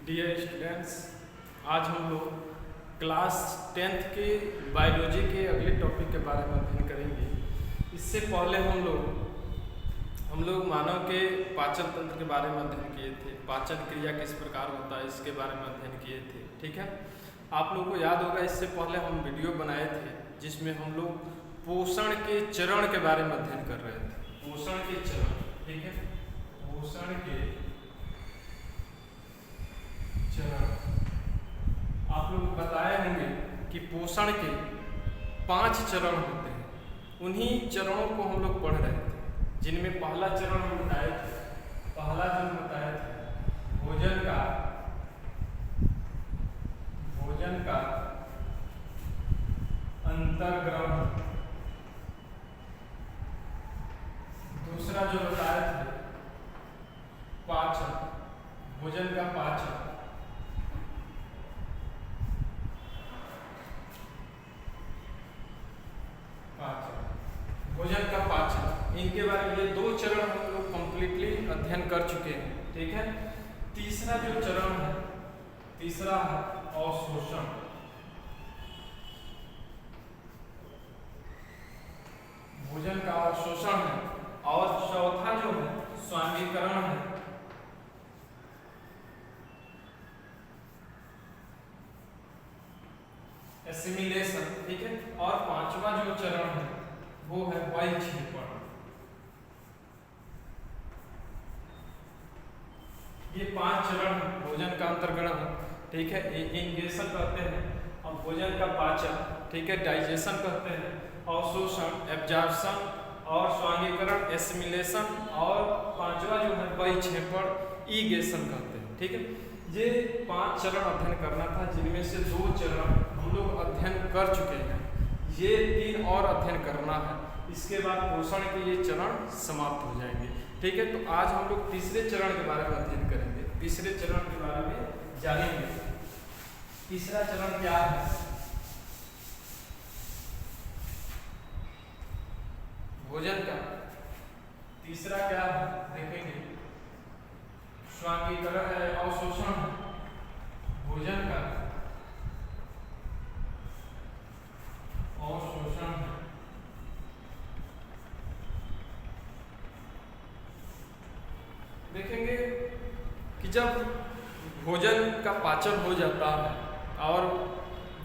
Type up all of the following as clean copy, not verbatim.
Dear students, आज हम लोग क्लास 10th के बायोलॉजी के अगले टॉपिक के बारे में अध्ययन करेंगे। इससे पहले हम लोग मानव के पाचन तंत्र के बारे में अध्ययन किए थे। पाचन क्रिया किस प्रकार होता है इसके बारे में अध्ययन किए थे। ठीक है, आप लोगों को याद होगा इससे पहले हम वीडियो बनाए थे जिसमें हम लोग पोषण के चरण के बारे में अध्ययन कर रहे थे। पोषण के चरण, ठीक है, पोषण के चरण। आप लोग बताए होंगे कि पोषण के 5 चरण होते हैं। उन्हीं चरणों को हम लोग पढ़ रहे थे, जिनमें पहला चरण हम बताए थे, पहला चरण बताए थे भोजन का अंतर्ग्रहण। दूसरा जो बताए थे पाचन, भोजन का पाचन। भोजन का पाचन, इनके बारे में ये 2 चरण हम लोग कंप्लीटली अध्ययन कर चुके हैं। ठीक है, तीसरा जो चरण है, तीसरा है अवशोषण। भोजन का अवशोषण है। और चौथा जो है स्वांगीकरण है। एसिमिलेशन। ठीक है, और 5वां जो चरण है वो है परिक्षेपण। ये 5 चरण भोजन का अंतर्ग्रहण, ठीक है, इंगेशन कहते हैं, और भोजन का पाचन, ठीक है, डाइजेशन कहते हैं, अवशोषण एब्जॉर्प्शन, और स्वांगीकरण एसिमिलेशन, और 5वां जो है परिक्षेपण ईगेशन कहते हैं। ठीक है, ये 5 चरण अध्ययन करना था, जिनमें से 2 चरण हम लोग अध्ययन कर चुके हैं। ये 3 और अध्ययन करना है, इसके बाद पोषण के ये चरण समाप्त हो जाएंगे। ठीक है, तो आज हम लोग तीसरे चरण के बारे में अध्ययन करेंगे, तीसरे चरण के बारे में जानेंगे। तीसरा चरण क्या है? भोजन का तीसरा क्या है देखेंगे। स्वांगीकरण है, अवशोषण है, भोजन का अवशोषण है। देखेंगे कि जब भोजन का पाचन हो जाता है और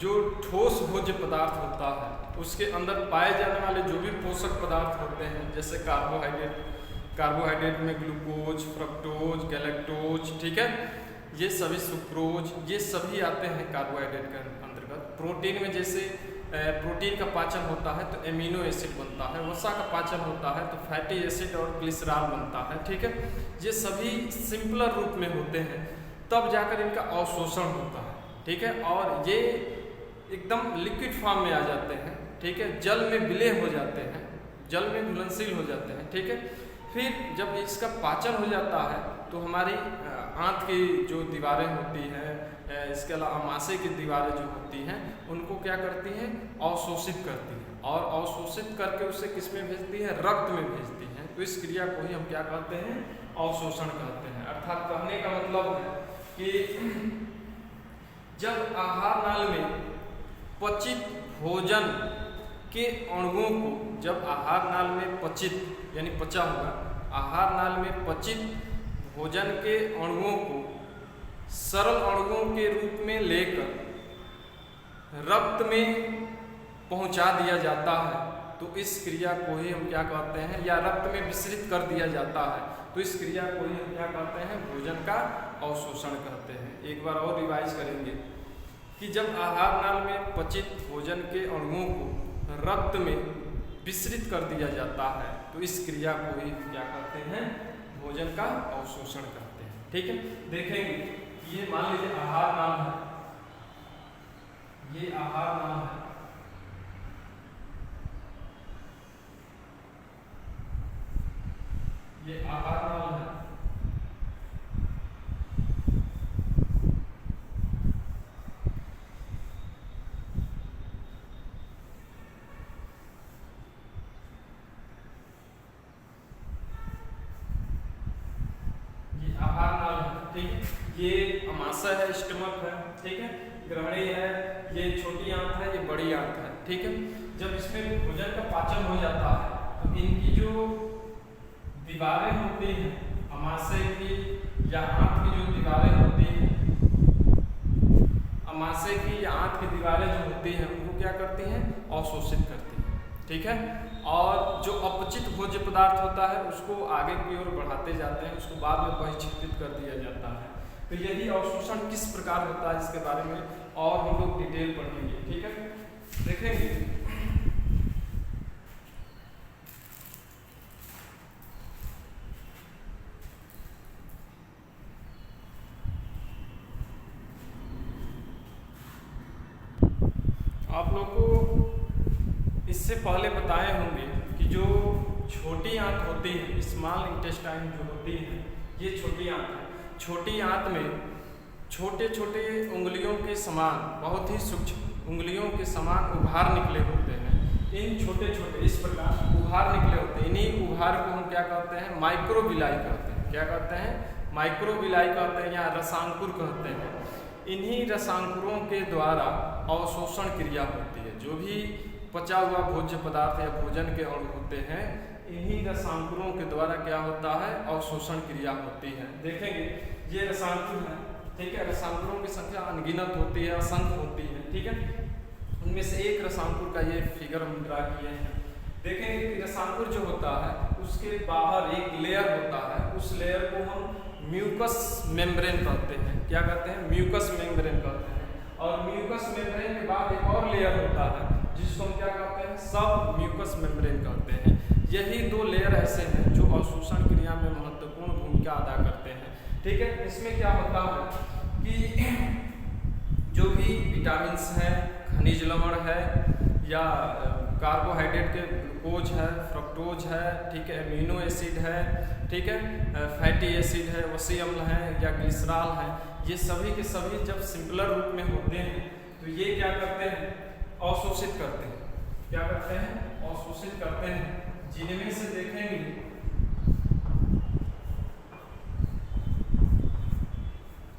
जो ठोस भोज्य पदार्थ होता है उसके अंदर पाए जाने वाले जो भी पोषक पदार्थ होते हैं, जैसे कार्बोहाइड्रेट में ग्लूकोज, फ्रक्टोज, गैलेक्टोज, ठीक है, ये सभी सुक्रोज, ये सभी आते हैं कार्बोहाइड्रेट के अंतर्गत। प्रोटीन में जैसे प्रोटीन का पाचन होता है तो एमिनो एसिड बनता है, वसा का पाचन होता है तो फैटी एसिड और ग्लिसरॉल बनता है। ठीक है, ये सभी सिंपलर रूप में होते हैं, तब जाकर इनका अवशोषण होता है। ठीक है, और ये एकदम लिक्विड फॉर्म में आ जाते हैं। ठीक है, जल में विलय हो जाते हैं, जल में घुलनशील हो जाते हैं। ठीक है, फिर जब इसका पाचन हो जाता है तो हमारी आंत की जो दीवारें होती हैं, इसके अलावा आमाशय की दीवारें जो होती हैं, उनको क्या करती हैं? अवशोषित करती हैं, और अवशोषित करके उसे किस में भेजती है? रक्त में भेजती हैं। तो इस क्रिया को ही हम क्या कहते हैं? अवशोषण कहते हैं। अर्थात कहने का मतलब है कि जब आहार नाल में पचित भोजन के अणुओं को, जब आहार नाल में पचित यानी पचा हुआ, आहार नाल में पचित भोजन के अणुओं को सरल अणुओं के रूप में लेकर रक्त में पहुंचा दिया जाता है, तो इस क्रिया को ही हम क्या कहते हैं? या रक्त में मिश्रित कर दिया जाता है, तो इस क्रिया को ही हम क्या कहते हैं? भोजन का अवशोषण कहते हैं। एक बार और रिवाइज करेंगे कि जब आहार नाल में पचित भोजन के अणुओं को रक्त में विसरित कर दिया जाता है, तो इस क्रिया को ही क्या कहते हैं? भोजन का अवशोषण कहते हैं। ठीक है, देखेंगे ये मान लीजिए आहार नाल है, ये आहार नाल है, ये आहार नाल है। ठीक है, ये अमाशय है, स्टमक है, ठीक है, ग्रहणी है, ये छोटी आंत है, ये बड़ी आंत है, ठीक है। जब इसमें भोजन का पाचन हो जाता है तो इनकी जो दीवारें होती हैं अमाशय की या आंत की जो दीवारें होती हैं, अमाशय की या आंत की दीवारें जो होती हैं उनको क्या करती हैं, अवशोषित करती हैं, ठीक है। और जो अपचित भोज्य पदार्थ होता है उसको आगे की ओर बढ़ाते जाते हैं, उसको बाद में बहिष्कृत कर दिया जाता है। तो यदि अवशोषण किस प्रकार होता है इसके बारे में और हम लोग डिटेल पढ़ेंगे, ठीक है, देखेंगे। आप लोग को इससे पहले बताए होंगे कि जो छोटी आंत होती है, स्मॉल इंटेस्टाइन जो होती है, ये छोटी आंत है। छोटी आंत में छोटे छोटे उंगलियों के समान, बहुत ही सूक्ष्म उंगलियों के समान उभार निकले होते हैं। इन छोटे छोटे इस प्रकार उभार निकले होते हैं। इन्हीं उभार को हम क्या कहते हैं, माइक्रोविलाई कहते हैं। क्या कहते हैं, माइक्रोविलाई कहते हैं या रसांकुर कहते हैं। इन्हीं रसांकुरों के द्वारा अवशोषण क्रिया होती है। जो भी पचा हुआ भोज्य पदार्थ या भोजन के अणु होते हैं, इन्हीं रसांकुरों के द्वारा क्या होता है, अवशोषण क्रिया होती है। देखेंगे ये रसांकुर है, ठीक है, रसांकुरों की संख्या अनगिनत होती है, असंख्य होती है, ठीक है। उनमें से एक रसांकुर का ये फिगर हम ड्रा किए हैं। देखेंगे कि रसांकुर जो होता है उसके बाहर एक लेयर होता है, उस लेयर को हम म्यूकस मेम्ब्रेन कहते हैं। क्या कहते हैं, म्यूकस मेम्ब्रेन कहते हैं। और म्यूकस मेम्ब्रेन के बाद एक और लेयर होता है जिसको हम क्या कहते हैं, सब म्यूकस मेम्ब्रेन कहते हैं। यही दो लेयर ऐसे हैं जो अवशोषण क्रिया में महत्वपूर्ण भूमिका अदा करते हैं, ठीक है। इसमें क्या होता है कि जो भी विटामिन्स हैं, खनिज लवण है या कार्बोहाइड्रेट के ग्लूकोज है, फ्रक्टोज है, ठीक है, एमिनो एसिड है, ठीक है, फैटी एसिड है, वसी अम्ल है या ग्लिसरॉल है, ये सभी के सभी जब सिंपलर रूप में होते हैं तो ये क्या करते हैं, अवशोषित करते हैं। क्या करते हैं, अवशोषित करते हैं। जिनमें से देखेंगे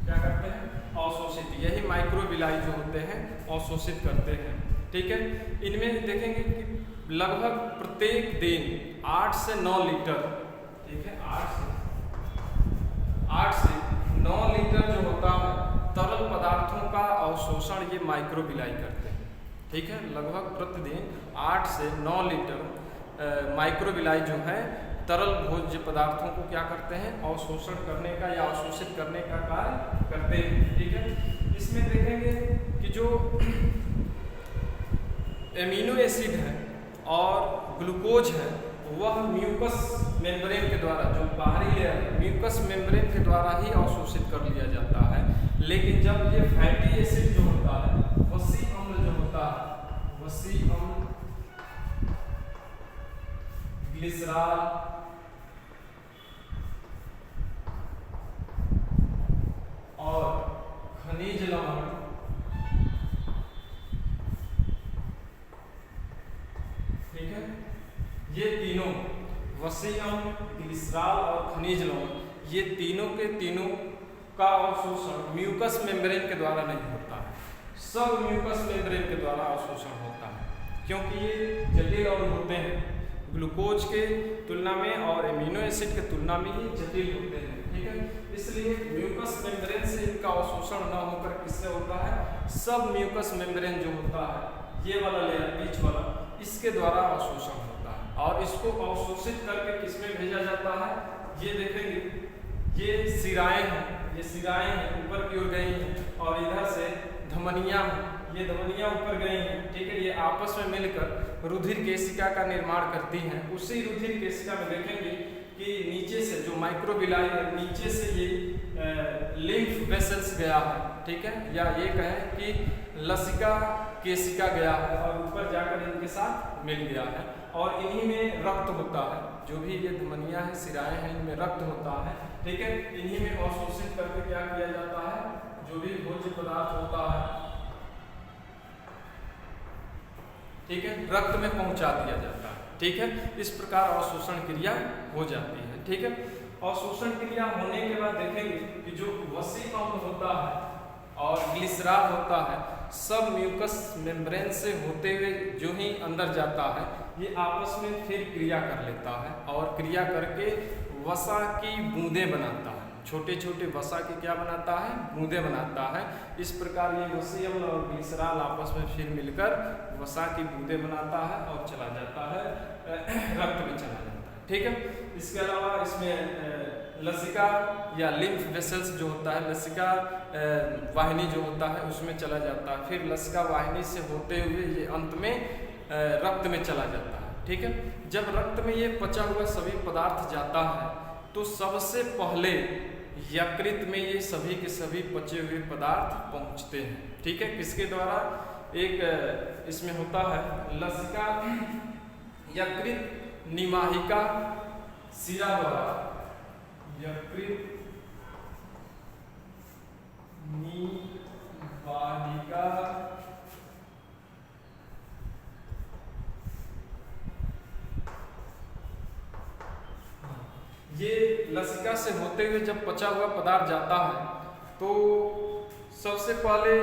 क्या करते हैं, अवशोषित। यही माइक्रोविलाई जो होते हैं अवशोषित करते हैं, ठीक है। इनमें देखेंगे कि लगभग प्रत्येक दिन 8 से 9 लीटर, ठीक है, 8 से 9 लीटर जो होता है तरल पदार्थों का अवशोषण ये माइक्रोविलाई करते हैं, ठीक है। लगभग प्रतिदिन 8 से 9 लीटर माइक्रोविलाई जो है तरल भोज्य पदार्थों को क्या करते हैं, अवशोषण करने का या अवशोषित करने का कार्य करते हैं, ठीक है। इसमें देखेंगे कि जो एमिनो एसिड है और ग्लूकोज है वह म्यूकस मेम्ब्रेन के द्वारा, जो बाहरी लेयर है म्यूकस मेम्ब्रेन के द्वारा ही अवशोषित कर लिया जाता है। लेकिन जब ये फैटी एसिड जो होता है, वसी अम्ल जो होता है, वसी अम्ल, ग्लिसरॉल और खनिज लवण, ठीक है, ये तीनों वसी अम्ल, ग्लिसरॉल और खनिज लवण, ये तीनों के तीनों का अवशोषण म्यूकस मेम्ब्रेन के द्वारा नहीं होता है, सब म्यूकस मेम्ब्रेन के द्वारा अवशोषण होता है। क्योंकि ये जटिल अणु होते हैं, ग्लूकोज के तुलना में और एमिनो एसिड के तुलना में ये जटिल होते हैं, ठीक है। इसलिए म्यूकस मेम्ब्रेन से इनका अवशोषण न होकर किससे होता है, सब म्यूकस मेम्ब्रेन जो होता है, ये वाला लेयर बीच वाला, इसके द्वारा अवशोषण होता है। और इसको अवशोषित करके किसमें भेजा जाता है, ये देखेंगे ये शिराएं हैं, ये शिराएं हैं ऊपर की ओर गई हैं और इधर से धमनियां हैं, ये धमनियां ऊपर गई हैं, ठीक है। ये आपस में मिलकर रुधिर केशिका का निर्माण करती हैं। उसी रुधिर केशिका में देखेंगे कि नीचे से जो माइक्रोविलाई है, नीचे से ये लिम्फ वेसल्स गया है, ठीक है, या ये कहें कि लसिका केशिका गया है और ऊपर जाकर इनके साथ मिल गया है। और इन्हीं में रक्त होता है, जो भी ये धमनियां हैं, शिराएं हैं, इनमें रक्त होता है, ठीक है। इन्हीं में अवशोषित करके क्या किया जाता है, जो भी भोज्य पदार्थ होता है, ठीक है, रक्त में पहुंचा दिया जाता है, ठीक है। इस प्रकार अवशोषण क्रिया हो जाती है, ठीक है। अवशोषण क्रिया होने के बाद देखेंगे कि जो वसी अम्ल होता है और ग्लिसरॉल होता है, सब म्यूकस मेम्ब्रेन से होते हुए जो ही अंदर जाता है ये आपस में फिर क्रिया कर लेता है और क्रिया करके वसा की बूंदें बनाता है। छोटे छोटे वसा की क्या बनाता है? बूंदें बनाता है। इस प्रकार ये वसी अम्ल और ग्लिसरॉल आपस में फिर मिलकर वसा की बूंदें बनाता है और चला जाता है रक्त में चला जाता है। ठीक है। इसके अलावा इसमें लसिका या लिम्फ वेसल्स जो होता है, लसिका वाहिनी जो होता है उसमें चला जाता है, फिर लसिका वाहिनी से होते हुए ये अंत में रक्त में चला जाता है। ठीक है। जब रक्त में ये पचा हुआ सभी पदार्थ जाता है तो सबसे पहले यकृत में ये सभी के सभी पचे हुए पदार्थ पहुंचते हैं। ठीक है। किसके द्वारा? एक इसमें होता है लसिका यकृत निमाहिका शिरा द्वारा, यकृत निमाहिका ये लसिका से होते हुए जब पचा हुआ पदार्थ जाता है तो सबसे पहले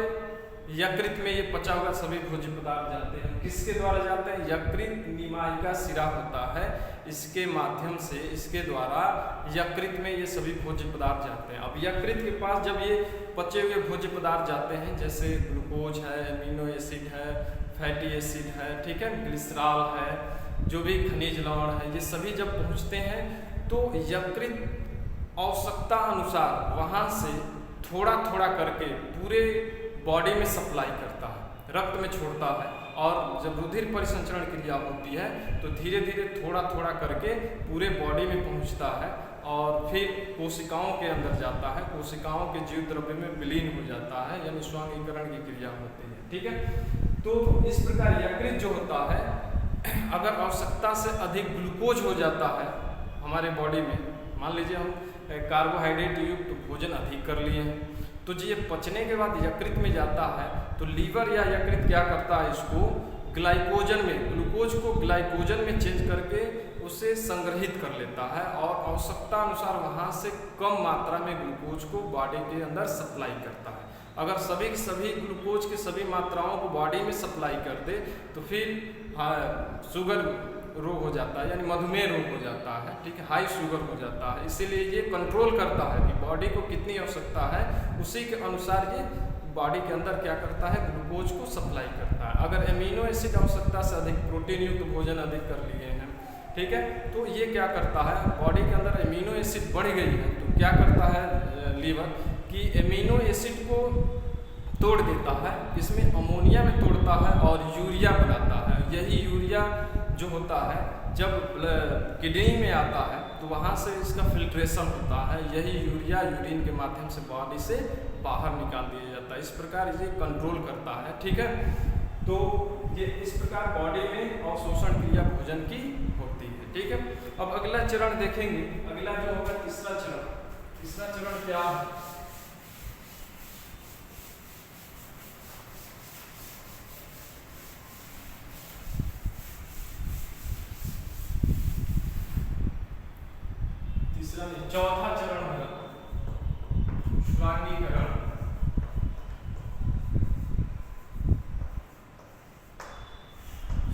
यकृत में ये पचा हुआ सभी भोज्य पदार्थ जाते हैं। किसके द्वारा जाते हैं? यकृत निमाहिका शिरा होता है, इसके माध्यम से, इसके द्वारा यकृत में ये सभी भोज्य पदार्थ जाते हैं। अब यकृत के पास जब ये पचे हुए भोज्य पदार्थ जाते हैं, जैसे ग्लूकोज है, एमिनो एसिड है, फैटी एसिड है, ठीक है, ग्लिसरॉल है, जो भी खनिज लवण है, ये सभी जब पहुँचते हैं तो यकृत आवश्यकता अनुसार वहाँ से थोड़ा थोड़ा करके पूरे बॉडी में सप्लाई करता है, रक्त में छोड़ता है, और जब रुधिर परिसंचरण क्रिया होती है तो धीरे धीरे थोड़ा थोड़ा करके पूरे बॉडी में पहुंचता है और फिर कोशिकाओं के अंदर जाता है, कोशिकाओं के जीव द्रव्य में विलीन हो जाता है, यानी स्वांगीकरण की क्रिया होती है। ठीक है। तो इस प्रकार यकृत जो होता है, अगर आवश्यकता से अधिक ग्लूकोज हो जाता है हमारे बॉडी में, मान लीजिए हम कार्बोहाइड्रेट युक्त भोजन अधिक कर लिए हैं, तो ये पचने के बाद यकृत में जाता है तो लीवर या यकृत क्या करता है? इसको ग्लाइकोजन में, ग्लूकोज को ग्लाइकोजन में चेंज करके उसे संग्रहित कर लेता है और आवश्यकता अनुसार वहाँ से कम मात्रा में ग्लूकोज को बॉडी के अंदर सप्लाई करता है। अगर सभी ग्लूकोज की सभी मात्राओं को बॉडी में सप्लाई कर दे तो फिर शुगर रोग हो जाता है, यानी मधुमेह रोग हो जाता है। ठीक है। हाई शुगर हो जाता है। इसीलिए ये कंट्रोल करता है कि बॉडी को कितनी आवश्यकता है, उसी के अनुसार ये बॉडी के अंदर क्या करता है? ग्लूकोज को सप्लाई करता है। अगर एमिनो एसिड आवश्यकता से अधिक, प्रोटीन युक्त भोजन अधिक कर लिए हैं, ठीक है, तो ये क्या करता है? बॉडी के अंदर एमिनो एसिड बढ़ गई है तो क्या करता है लीवर कि एमिनो एसिड को तोड़ देता है, इसमें अमोनिया में तोड़ता है और यूरिया बनाता है। यही यूरिया जो होता है जब किडनी में आता है तो वहाँ से इसका फिल्ट्रेशन होता है, यही यूरिया यूरिन के माध्यम से बॉडी से बाहर निकाल दिया जाता है। इस प्रकार ये कंट्रोल करता है। ठीक है। तो ये इस प्रकार बॉडी में अवशोषण क्रिया भोजन की होती है। ठीक है। अब अगला चरण देखेंगे। अगला जो होगा तीसरा चरण। तीसरा चरण क्या है? चौथा चरण होगा स्वांगीकरण।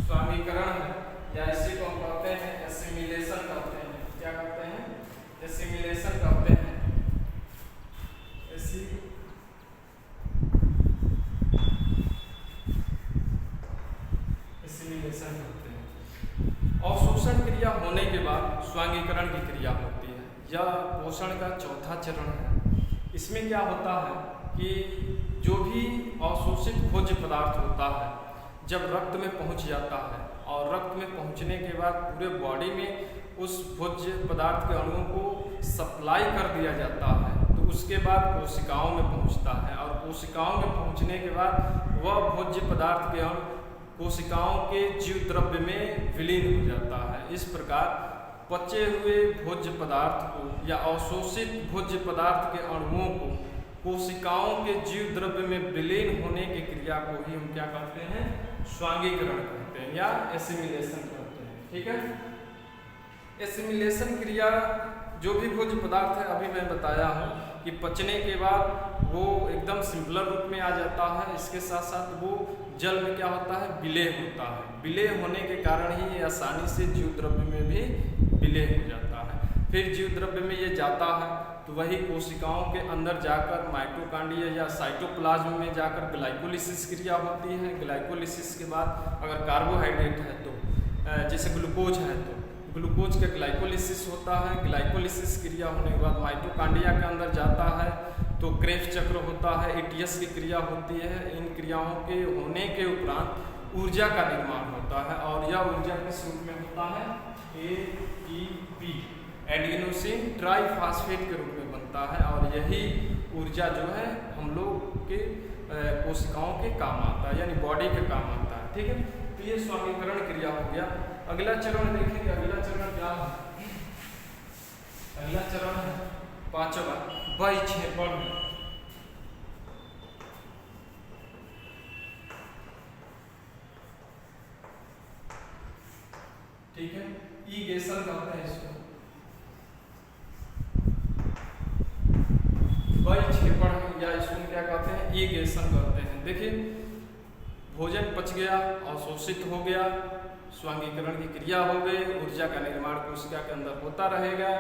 स्वांगीकरण है या इसी को हम कहते हैं एसिमिलेशन कहते हैं। क्या कहते हैं? एसिमिलेशन कहते हैं। एसिमिलेशन कहते हैं। अवशोषण क्रिया होने के बाद स्वांगीकरण की क्रिया होती है। यह पोषण का चौथा चरण है। इसमें क्या होता है कि जो भी अवशोषित भोज्य पदार्थ होता है जब रक्त में पहुंच जाता है और रक्त में पहुंचने के बाद पूरे बॉडी में उस भोज्य पदार्थ के अणुओं को सप्लाई कर दिया जाता है, तो उसके बाद कोशिकाओं में पहुंचता है और कोशिकाओं में पहुंचने के बाद वह भोज्य पदार्थ के अणु कोशिकाओं के जीव द्रव्य में विलीन हो जाता है। इस प्रकार पचे हुए भोज्य पदार्थ को या अवशोषित भोज्य पदार्थ के अणुओं को कोशिकाओं के जीव द्रव्य में विलीन होने की क्रिया को ही हम क्या कहते हैं? स्वांगीकरण कहते हैं या एसिमिलेशन कहते हैं। ठीक है। एसिमिलेशन क्रिया जो भी भोज्य पदार्थ है अभी मैं बताया हूँ कि पचने के बाद वो एकदम सिंपलर रूप में आ जाता है। इसके साथ साथ वो जल में क्या होता है, विलय होता है। विलय होने के कारण ही ये आसानी से जीव द्रव्य में भी विलय हो जाता है। फिर जीव द्रव्य में ये जाता है तो वही कोशिकाओं के अंदर जाकर माइटोकांड्रिया या साइटोप्लाज्म में जाकर ग्लाइकोलिसिस क्रिया होती है। ग्लाइकोलिसिस के बाद अगर कार्बोहाइड्रेट है तो जैसे ग्लूकोज है तो ग्लूकोज का ग्लाइकोलिसिस होता है। ग्लाइकोलिसिस क्रिया होने के बाद माइटोकांड्रिया के अंदर जाता है तो क्रेब्स चक्र होता है, एटीएस की क्रिया होती है। इन क्रियाओं के होने के उपरांत ऊर्जा का निर्माण होता है और यह ऊर्जा किस रूप में होता है, ATP एडिनोसिन ट्राइफॉस्फेट के रूप में बनता है। और यही ऊर्जा जो है हम लोग के कोशिकाओं के काम आता है, यानी बॉडी के काम आता है। ठीक है, तो ये स्वांगीकरण क्रिया हो गया। अगला चरण देखेंगे, अगला चरण क्या है, अगला चरण है पांचवा, बहिक्षेपण। ठीक है, ईगेशन कहते हैं इसको, बहिक्षेपण या इसको क्या कहते हैं, ईगेशन कहते हैं। देखिए, भोजन पच गया, अवशोषित हो गया, स्वांगीकरण की क्रिया हो गई, ऊर्जा का निर्माण कोशिका के अंदर होता रहेगा।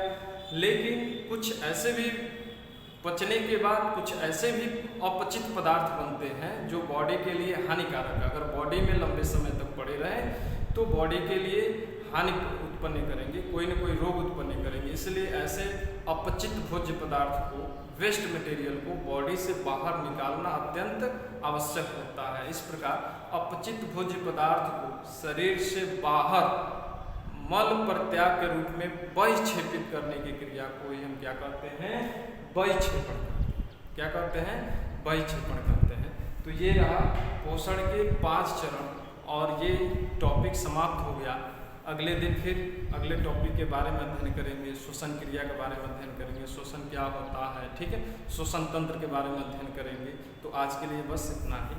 लेकिन कुछ ऐसे भी पचने के बाद कुछ ऐसे भी अपचित पदार्थ बनते हैं जो बॉडी के लिए हानिकारक है। अगर बॉडी में लंबे समय तक पड़े रहें तो बॉडी के लिए हानि उत्पन्न करेंगे, कोई न कोई रोग उत्पन्न करेंगे। इसलिए ऐसे अपचित भोज्य पदार्थ को, वेस्ट मटेरियल को बॉडी से बाहर निकालना अत्यंत आवश्यक होता है। इस प्रकार अपचित भोज्य पदार्थ को शरीर से बाहर मल प्रत्याग के रूप में बहिक्षेपित करने की क्रिया को ही हम क्या कहते हैं, बहिक्षेपण। क्या कहते हैं, बहिक्षेपण कहते हैं। तो ये रहा पोषण के 5 चरण और ये टॉपिक समाप्त हो गया। अगले दिन फिर अगले टॉपिक के बारे में अध्ययन करेंगे, श्वसन क्रिया के बारे में अध्ययन करेंगे, श्वसन क्या होता है, ठीक है, श्वसन तंत्र के बारे में अध्ययन करेंगे। तो आज के लिए बस इतना ही।